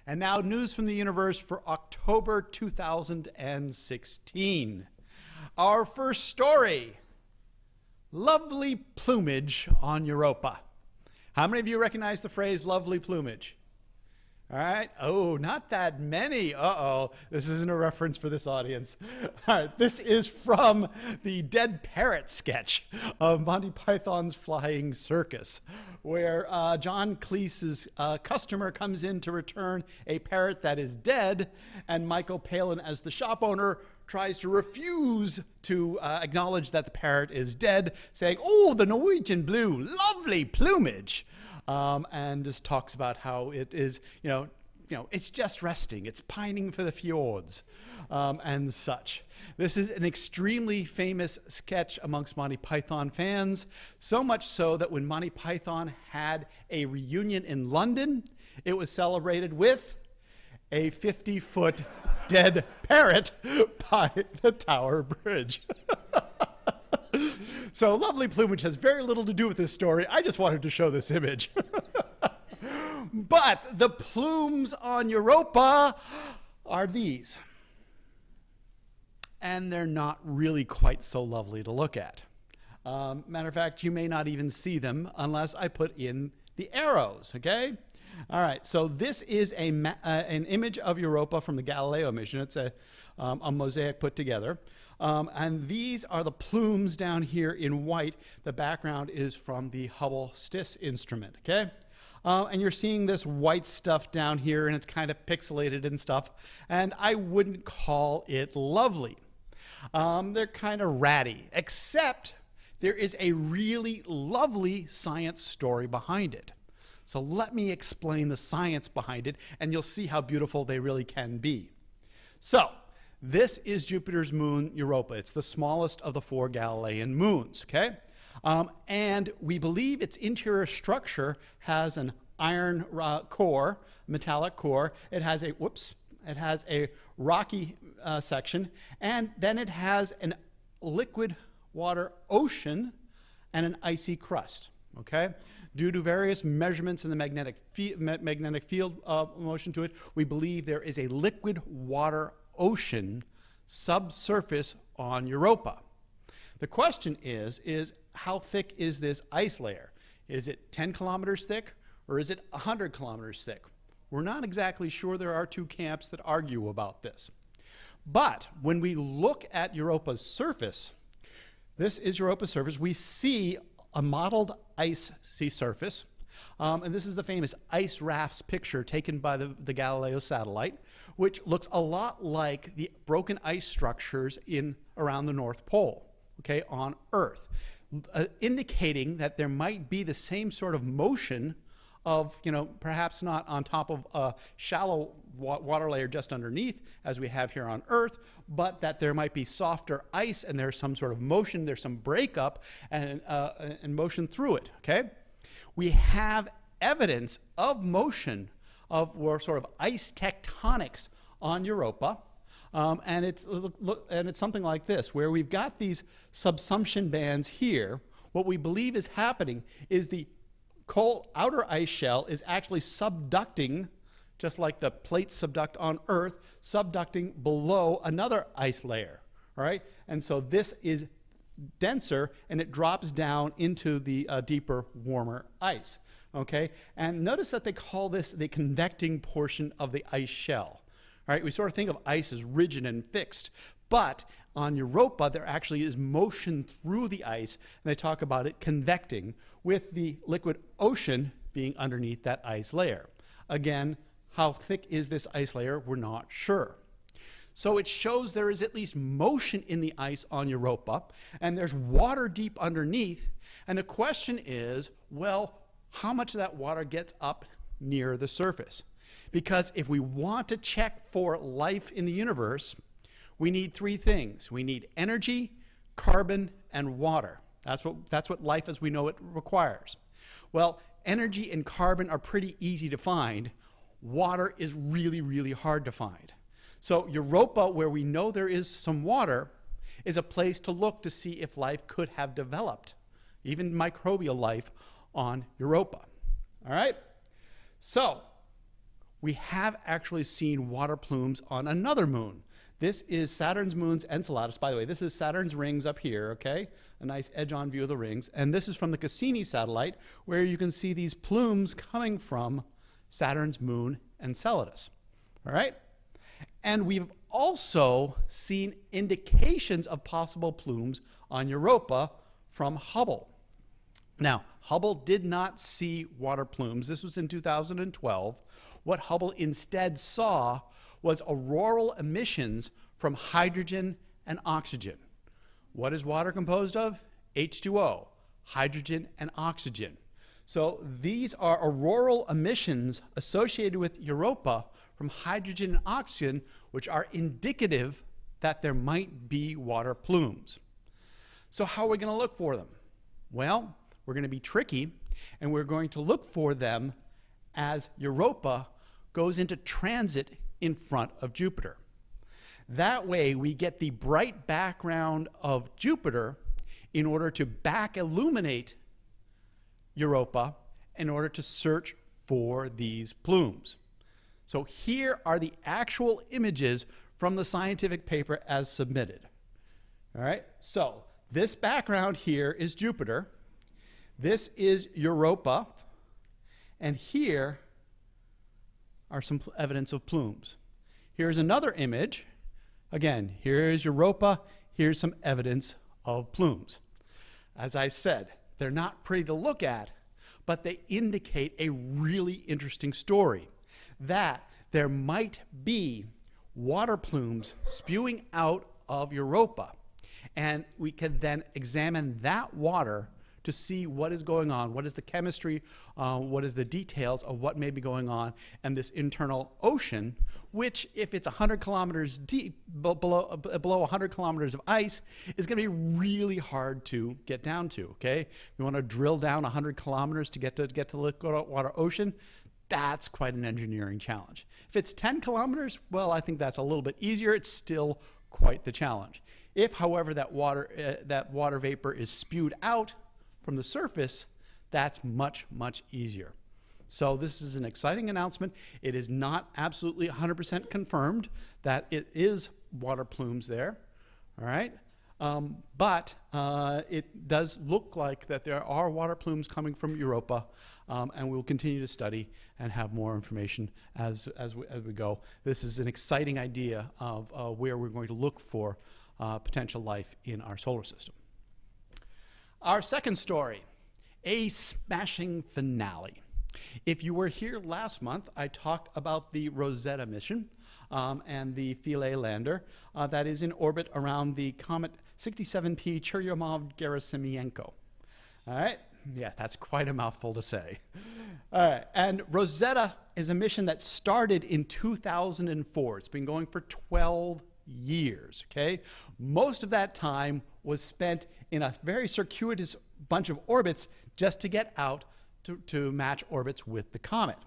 And now news from the universe for October 2016. Our first story, lovely plumage on Europa. How many of you recognize the phrase lovely plumage? All right. Oh, not that many. Uh-oh. This isn't a reference for this audience. All right. This is from the Dead Parrot sketch of Monty Python's Flying Circus, where John Cleese's customer comes in to return a parrot that is dead, and Michael Palin, as the shop owner, tries to refuse to acknowledge that the parrot is dead, saying, "Oh, the Norwegian blue, lovely plumage." And just talks about how it is, it's just resting. It's pining for the fjords, and such. This is an extremely famous sketch amongst Monty Python fans, so much so that when Monty Python had a reunion in London, it was celebrated with a 50-foot dead parrot by the Tower Bridge. So lovely plumage has very little to do with this story. I just wanted to show this image. But the plumes on Europa are these. And they're not really quite so lovely to look at. Matter of fact, you may not even see them unless I put in the arrows, okay? All right, so this is an image of Europa from the Galileo mission. It's a mosaic put together. And these are the plumes down here in white. The background is from the Hubble STIS instrument, okay? And you're seeing this white stuff down here, and it's kind of pixelated and stuff. And I wouldn't call it lovely. They're kind of ratty, except there is a really lovely science story behind it. So let me explain the science behind it, and you'll see how beautiful they really can be. So this is Jupiter's moon, Europa. It's the smallest of the 4 Galilean moons, okay? And we believe its interior structure has an iron core, metallic core. It has a rocky section, and then it has an liquid water ocean and an icy crust, okay? Due to various measurements in the magnetic field motion to it, we believe there is a liquid water ocean subsurface on Europa. The question is how thick is this ice layer? Is it 10 kilometers thick, or is it 100 kilometers thick? We're not exactly sure. There are 2 camps that argue about this. But when we look at Europa's surface, this is Europa's surface, we see a modeled ice sea surface. And this is the famous ice rafts picture taken by the Galileo satellite, which looks a lot like the broken ice structures around the North Pole, okay, on Earth, indicating that there might be the same sort of motion of, perhaps not on top of a shallow water layer just underneath as we have here on Earth, but that there might be softer ice and there's some sort of motion, there's some breakup and motion through it, okay? We have evidence of motion or sort of ice tectonics on Europa, and it's something like this, where we've got these subsumption bands here. What we believe is happening is the cold outer ice shell is actually subducting, just like the plates subduct on Earth, subducting below another ice layer, all right? And so this is denser, and it drops down into the deeper, warmer ice, okay? And notice that they call this the convecting portion of the ice shell, all right? We sort of think of ice as rigid and fixed, but on Europa, there actually is motion through the ice, and they talk about it convecting, with the liquid ocean being underneath that ice layer. Again, how thick is this ice layer? We're not sure. So it shows there is at least motion in the ice on Europa, and there's water deep underneath. And the question is, well, how much of that water gets up near the surface? Because if we want to check for life in the universe, we need 3 things. We need energy, carbon, and water. That's what life as we know it requires. Well, energy and carbon are pretty easy to find. Water is really, really hard to find. So Europa, where we know there is some water, is a place to look to see if life could have developed, even microbial life, on Europa. All right? So we have actually seen water plumes on another moon. This is Saturn's moons Enceladus. By the way, this is Saturn's rings up here, okay? A nice edge-on view of the rings. And this is from the Cassini satellite, where you can see these plumes coming from Saturn's moon Enceladus, all right? And we've also seen indications of possible plumes on Europa from Hubble. Now, Hubble did not see water plumes. This was in 2012. What Hubble instead saw was auroral emissions from hydrogen and oxygen. What is water composed of? H2O, hydrogen and oxygen. So these are auroral emissions associated with Europa from hydrogen and oxygen, which are indicative that there might be water plumes. So how are we going to look for them? Well, we're going to be tricky, and we're going to look for them as Europa goes into transit in front of Jupiter. That way, we get the bright background of Jupiter in order to back illuminate Europa in order to search for these plumes. So here are the actual images from the scientific paper as submitted. All right, so this background here is Jupiter. This is Europa, and here are some evidence of plumes. Here's another image. Again, here's Europa. Here's some evidence of plumes. As I said, they're not pretty to look at, but they indicate a really interesting story, that there might be water plumes spewing out of Europa, and we can then examine that water to see what is going on, what is the chemistry, what is the details of what may be going on in this internal ocean, which, if it's 100 kilometers deep, below 100 kilometers of ice, is going to be really hard to get down to, okay? You want to drill down 100 kilometers to get to the liquid water ocean, that's quite an engineering challenge. If it's 10 kilometers, well, I think that's a little bit easier. It's still quite the challenge. If, however, that water vapor is spewed out from the surface, that's much, much easier. So this is an exciting announcement. It is not absolutely 100% confirmed that it is water plumes there, all right? But it does look like that there are water plumes coming from Europa, and we'll continue to study and have more information as we go. This is an exciting idea of where we're going to look for potential life in our solar system. Our second story, a smashing finale. If you were here last month, I talked about the Rosetta mission and the Philae lander that is in orbit around the comet 67P Churyumov-Gerasimenko. All right? Yeah, that's quite a mouthful to say. All right, and Rosetta is a mission that started in 2004. It's been going for 12 years, okay? Most of that time was spent in a very circuitous bunch of orbits just to get out to match orbits with the comet.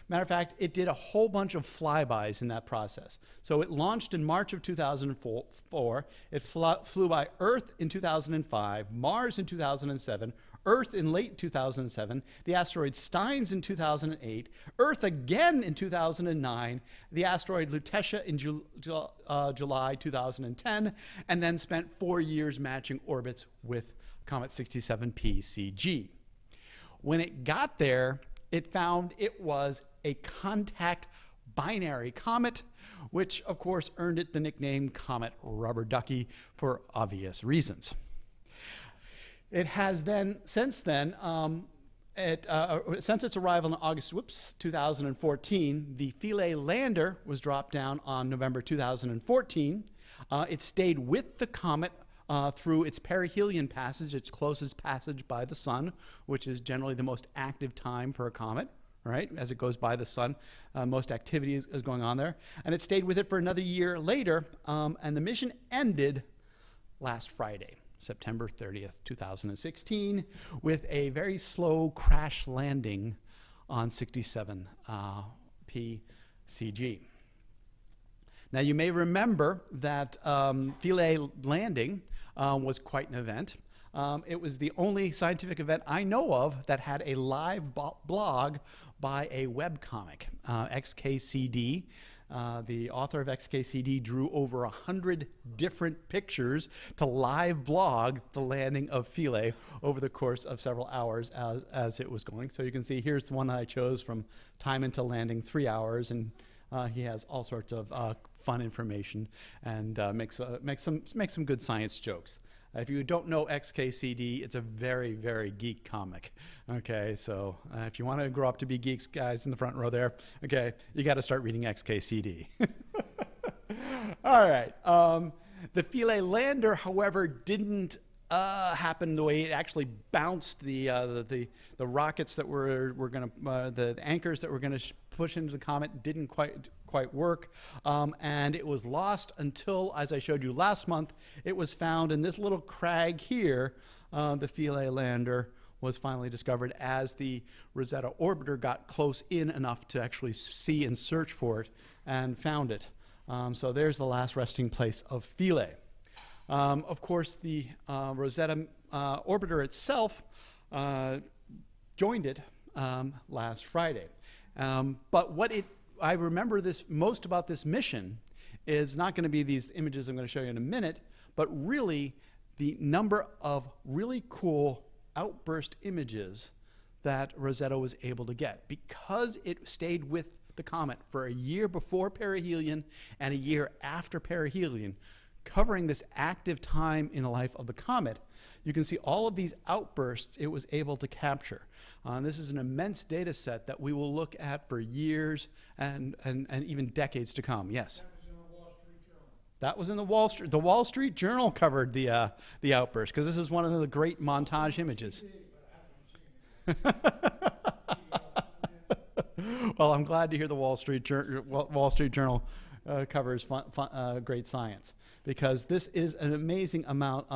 Matter of fact, it did a whole bunch of flybys in that process. So it launched in March of 2004. It flew by Earth in 2005, Mars in 2007, Earth in late 2007, the asteroid Steins in 2008, Earth again in 2009, the asteroid Lutetia in July 2010, and then spent 4 years matching orbits with Comet 67P CG. When it got there, it found it was a contact binary comet, which of course earned it the nickname Comet Rubber Ducky for obvious reasons. It has then, since then, since its arrival in August 2014, the Philae lander was dropped down on November 2014. It stayed with the comet through its perihelion passage, its closest passage by the sun, which is generally the most active time for a comet, right? As it goes by the sun, most activity is going on there. And it stayed with it for another year later, and the mission ended last Friday, September 30th, 2016, with a very slow crash landing on 67P CG. Now, you may remember that Philae landing was quite an event. It was the only scientific event I know of that had a live blog by a webcomic, XKCD. The author of XKCD drew over 100 different pictures to live blog the landing of Philae over the course of several hours as it was going. So you can see here's the one I chose from time until landing, 3 hours, and he has all sorts of fun information and makes some good science jokes. If you don't know XKCD, it's a very, very geek comic. Okay, so if you want to grow up to be geeks, guys in the front row there, okay, you got to start reading XKCD. All right. The Philae lander, however, didn't happen the way it actually bounced. The rockets that were going to the anchors that were going to push into the comet didn't quite work, and it was lost until, as I showed you last month, it was found in this little crag here. The Philae lander was finally discovered as the Rosetta orbiter got close in enough to actually see and search for it and found it. So there's the last resting place of Philae. Of course, the Rosetta orbiter itself joined it last Friday. But what I remember most about this mission is not going to be these images I'm going to show you in a minute, but really the number of really cool outburst images that Rosetta was able to get, because it stayed with the comet for a year before perihelion and a year after perihelion, covering this active time in the life of the comet. You can see all of these outbursts it was able to capture. This is an immense data set that we will look at for years and even decades to come. Yes? That was in the Wall Street Journal. The Wall Street Journal covered the outburst, because this is one of the great montage images. Well, I'm glad to hear the Wall Street Journal covers great science, because this is an amazing amount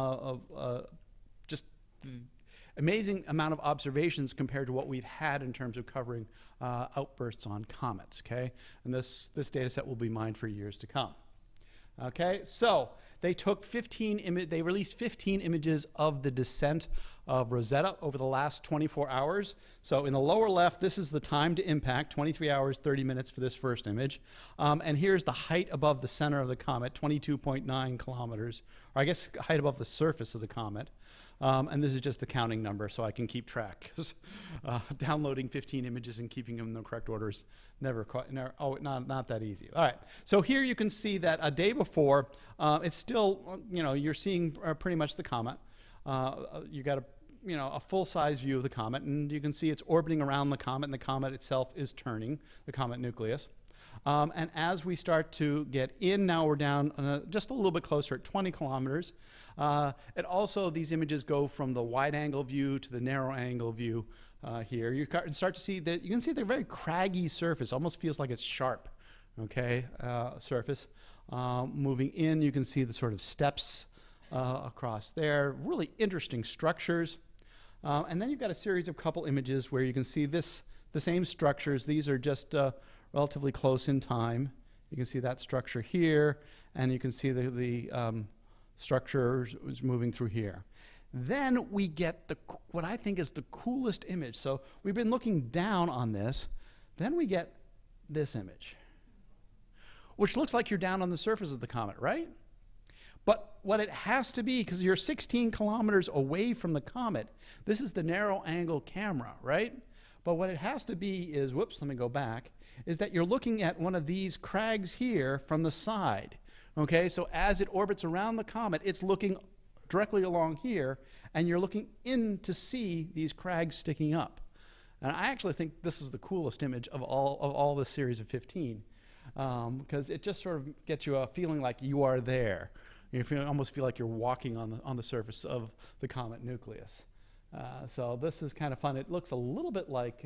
amazing amount of observations compared to what we've had in terms of covering outbursts on comets. Okay, and this data set will be mined for years to come. Okay, so they released 15 images of the descent of Rosetta over the last 24 hours. So in the lower left, this is the time to impact, 23 hours, 30 minutes for this first image. And here's the height above the center of the comet, 22.9 kilometers, or I guess height above the surface of the comet. And this is just the counting number, so I can keep track. Downloading 15 images and keeping them in the correct order is not that easy. All right, so here you can see that a day before, it's still, you're seeing pretty much the comet. You got a full-size view of the comet, and you can see it's orbiting around the comet, and the comet itself is turning, the comet nucleus. And as we start to get in, now we're down just a little bit closer at 20 kilometers. These images go from the wide-angle view to the narrow-angle view here. You can start to see that you can see the very craggy surface. Almost feels like it's sharp. Okay, surface. Moving in, you can see the sort of steps across there. Really interesting structures. And then you've got a series of couple images where you can see the same structures. These are just relatively close in time. You can see that structure here, and you can see the structure is moving through here. Then we get what I think is the coolest image. So we've been looking down on this. Then we get this image, which looks like you're down on the surface of the comet, right? But what it has to be, because you're 16 kilometers away from the comet, this is the narrow angle camera, right? But what it has to be is, whoops, let me go back, is that you're looking at one of these crags here from the side. Okay, so as it orbits around the comet, it's looking directly along here, and you're looking in to see these crags sticking up. And I actually think this is the coolest image of all this series of 15, because it just sort of gets you a feeling like you are there. Almost feel like you're walking on the surface of the comet nucleus. So this is kind of fun. It looks a little bit like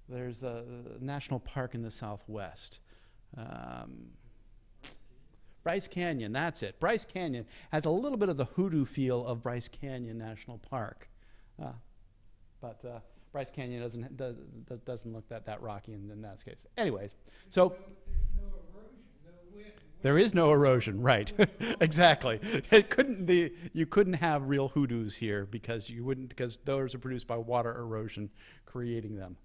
there's a national park in the Southwest. Bryce Canyon, that's it. Bryce Canyon has a little bit of the hoodoo feel of Bryce Canyon National Park, but Bryce Canyon doesn't look that rocky in that case. Anyways, so there's no erosion, no wind There is no erosion, right? Exactly. You couldn't have real hoodoos here because you wouldn't, because those are produced by water erosion creating them.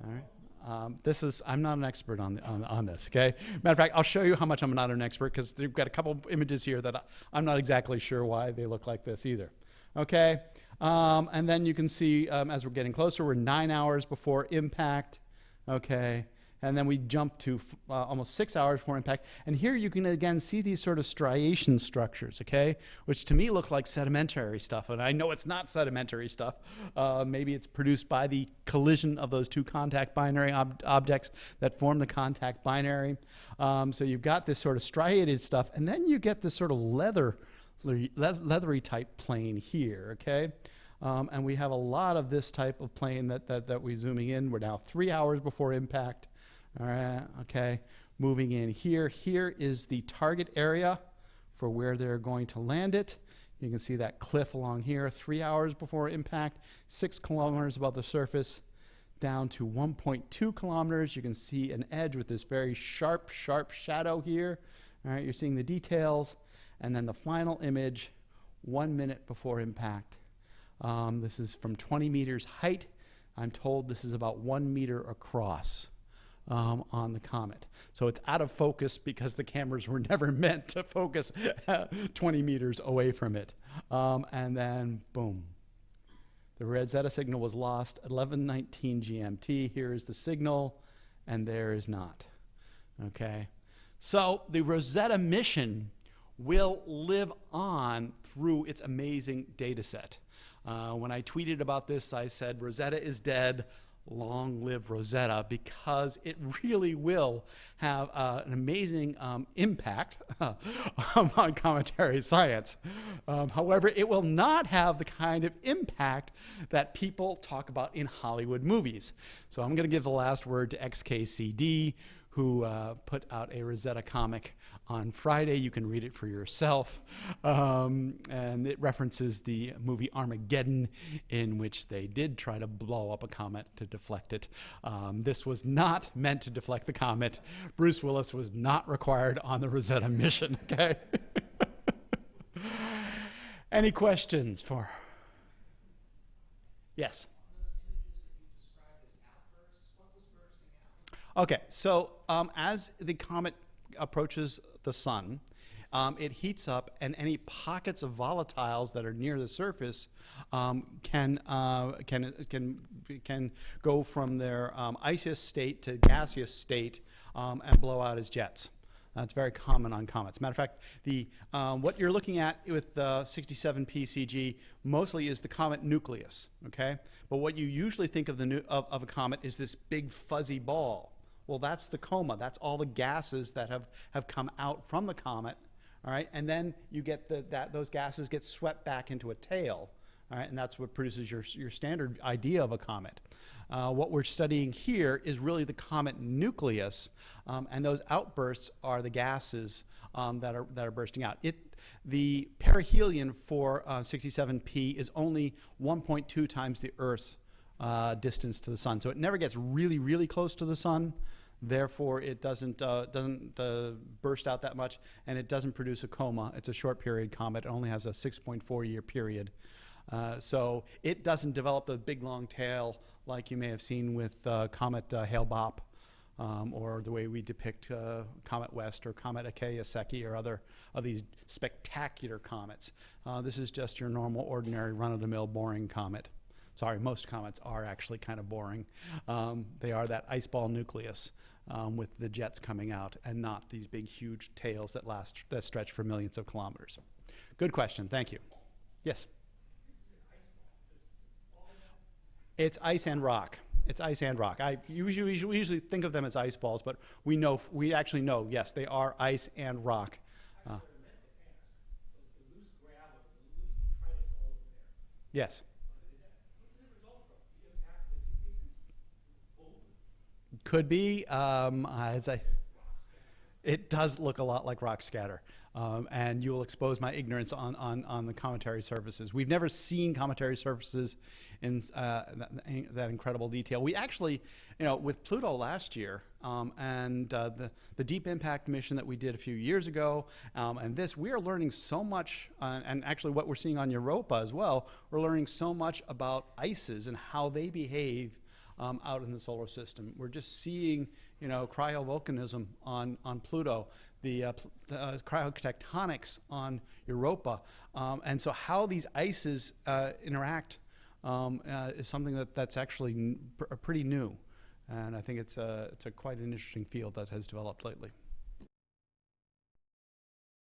All right. I'm not an expert on this, okay? Matter of fact, I'll show you how much I'm not an expert because they've got a couple images here that I'm not exactly sure why they look like this either, okay? And then you can see as we're getting closer, we're 9 hours before impact, okay? And then we jump to almost 6 hours before impact. And here you can again see these sort of striation structures, okay? Which to me look like sedimentary stuff. And I know it's not sedimentary stuff. Maybe it's produced by the collision of those two contact binary objects that form the contact binary. So you've got this sort of striated stuff. And then you get this sort of leathery type plane here, okay? And we have a lot of this type of plane that we're zooming in. We're now 3 hours before impact. All right, okay, moving in here. Here is the target area for where they're going to land it. You can see that cliff along here, 3 hours before impact, 6 kilometers above the surface, down to 1.2 kilometers. You can see an edge with this very sharp shadow here. All right, you're seeing the details. And then the final image, 1 minute before impact. This is from 20 meters height. I'm told this is about 1 meter across. On the comet. So it's out of focus because the cameras were never meant to focus 20 meters away from it. And then, boom. The Rosetta signal was lost at 11:19 GMT. Here is the signal, and there is not. Okay? So the Rosetta mission will live on through its amazing data set. When I tweeted about this, I said, Rosetta is dead. Long live Rosetta, because it really will have an amazing impact on cometary science. However, it will not have the kind of impact that people talk about in Hollywood movies. So I'm going to give the last word to XKCD, who put out a Rosetta comic on Friday. You can read it for yourself. And it references the movie Armageddon, in which they did try to blow up a comet to deflect it. This was not meant to deflect the comet. Bruce Willis was not required on the Rosetta mission, okay? Any questions for? Yes. Okay, so as the comet approaches the sun, it heats up, and any pockets of volatiles that are near the surface can go from their iceous state to gaseous state and blow out as jets. That's very common on comets. Matter of fact, what you're looking at with the 67 PCG mostly is the comet nucleus. Okay, but what you usually think of of a comet is this big fuzzy ball. Well, that's the coma. That's all the gases that have come out from the comet, all right? And then you get those gases get swept back into a tail, all right? And that's what produces your standard idea of a comet. What we're studying here is really the comet nucleus, and those outbursts are the gases that are bursting out. The perihelion for 67P is only 1.2 times the Earth's distance to the sun, so it never gets really close to the sun. Therefore, it doesn't burst out that much, and it doesn't produce a coma. It's a short period comet. It only has a 6.4-year period, so it doesn't develop the big long tail like you may have seen with Comet Hale-Bopp, or the way we depict Comet West or Comet Ikeya-Seki or other of these spectacular comets. This is just your normal, ordinary, run-of-the-mill, boring comet. Sorry, most comets are actually kind of boring. They are that ice ball nucleus with the jets coming out, and not these big, huge tails that stretch for millions of kilometers. Good question. Thank you. Yes? It's ice and rock. It's ice and rock. We usually think of them as ice balls, but we actually know, yes, they are ice and rock. Yes. Could be. It does look a lot like rock scatter. And you will expose my ignorance on the cometary surfaces. We've never seen cometary surfaces in that incredible detail. We actually, with Pluto last year, and the Deep Impact mission that we did a few years ago, and this, we are learning so much, and actually what we're seeing on Europa as well, we're learning so much about ices and how they behave out in the solar system. We're just seeing, cryovolcanism on Pluto, the cryotectonics on Europa, and so how these ices interact is something that's actually pretty new, and I think it's a quite an interesting field that has developed lately.